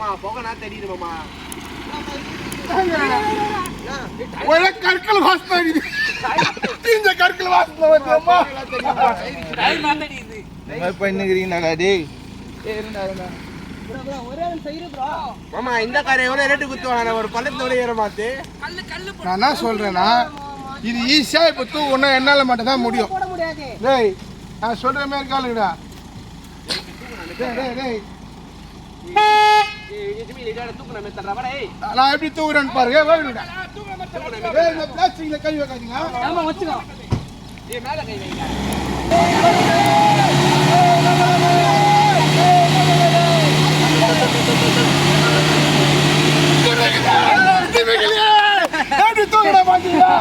மாமா போகனா தெரியுது மாமா ஒரே கற்கள் வாசனை தீஞ்ச கற்கள் வாசனை வருது அம்மா டைம் மாத்தடிது என்ன பண்ணுகிறீங்கடா டேய் மாமா இந்த காரை எவ்வளவு ரேட்டு குத்துவாங்க ஒரு பள்ளத்தோட ஏற மாத்து நான் என்ன சொல்றேன்னா இது ஈஸியா இப்ப தூக்கணும் என்னால மட்டும் தான் முடியும் டேய் நான் சொல்ற மாதிரி காலுங்கடா டேய் டேய் நான் எப்படி தூக்குறேன்னு பாருங்க வேணுடா டேய் இந்த பிளாஸ்டிக்ல கை வைக்காதீங்க ஆமா வச்சுக்கோ மேல கை வைங்க எப்படி தூக்குறா பாத்தீங்களா